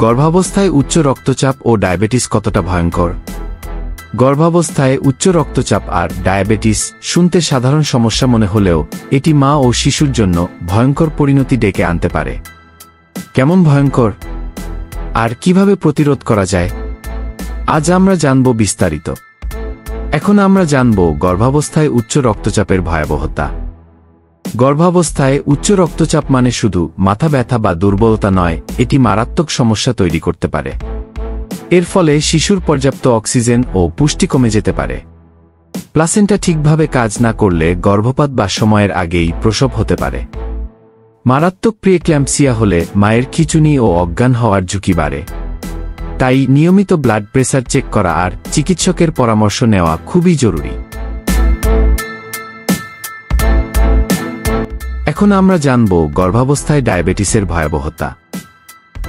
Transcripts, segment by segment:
গর্ভাবস্থায় উচ্চ রক্তচাপ ও ডায়াবেটিস কতটা ভয়ঙ্কর? গর্ভাবস্থায় উচ্চ রক্তচাপ আর ডায়াবেটিস শুনতে সাধারণ সমস্যা মনে হলেও এটি মা ও শিশুর জন্য ভয়ঙ্কর পরিণতি ডেকে আনতে পারে। কেমন ভয়ঙ্কর আর কিভাবে প্রতিরোধ করা যায়, আজ আমরা জানব বিস্তারিত। এখন আমরা জানব গর্ভাবস্থায় উচ্চ রক্তচাপের ভয়াবহতা। গর্ভাবস্থায় উচ্চ রক্তচাপ মানে শুধু মাথা ব্যথা বা দুর্বলতা নয়, এটি মারাত্মক সমস্যা তৈরি করতে পারে। এর ফলে শিশুর পর্যাপ্ত অক্সিজেন ও পুষ্টি কমে যেতে পারে। প্লাসেন্টা ঠিকভাবে কাজ না করলে গর্ভপাত বা সময়ের আগেই প্রসব হতে পারে। মারাত্মক প্রিএক্ল্যাম্পসিয়া হলে মায়ের খিঁচুনি ও অজ্ঞান হওয়ার ঝুঁকি বাড়ে। তাই নিয়মিত ব্লাড প্রেসার চেক করা আর চিকিৎসকের পরামর্শ নেওয়া খুবই জরুরি। এখন আমরা জানব গর্ভাবস্থায় ডায়াবেটিসের ভয়াবহতা।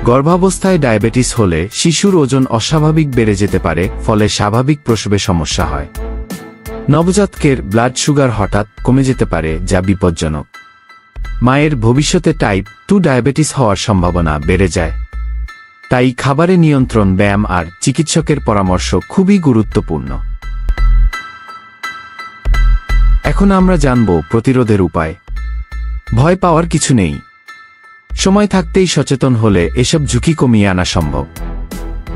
গর্ভাবস্থায় ডায়াবেটিস হলে শিশুর ওজন অস্বাভাবিক বেড়ে যেতে পারে, ফলে স্বাভাবিক প্রসবে সমস্যা হয়। নবজাতকের ব্লাড সুগার হঠাৎ কমে যেতে পারে, যা বিপজ্জনক। মায়ের ভবিষ্যতে টাইপ 2 ডায়াবেটিস হওয়ার সম্ভাবনা বেড়ে যায়। তাই খাবারে নিয়ন্ত্রণ, ব্যায়াম আর চিকিৎসকের পরামর্শ খুবই গুরুত্বপূর্ণ। এখন আমরা জানব প্রতিরোধের উপায়। ভয় পাওয়ার কিছু নেই। সময় থাকতেই সচেতন হলে এসব ঝুঁকি কমিয়ে আনা সম্ভব।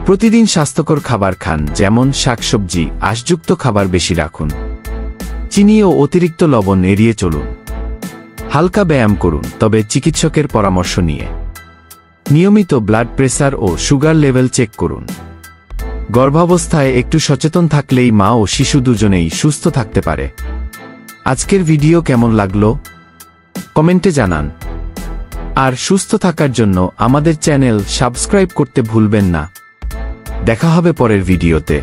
প্রতিদিন স্বাস্থ্যকর খাবার খান, যেমন শাকসবজি, আঁশযুক্ত খাবার বেশি রাখুন। চিনি ও অতিরিক্ত লবণ এড়িয়ে চলুন। হালকা ব্যায়াম করুন, তবে চিকিৎসকের পরামর্শ নিয়ে। নিয়মিত ব্লাড প্রেসার ও সুগার লেভেল চেক করুন। গর্ভাবস্থায় একটু সচেতন থাকলেই মা ও শিশু দুজনেই সুস্থ থাকতে পারে। আজকের ভিডিও কেমন লাগলো কমেন্টে জানান। আর সুস্থ থাকার জন্য আমাদের চ্যানেল সাবস্ক্রাইব করতে ভুলবেন না। দেখা হবে পরের ভিডিওতে।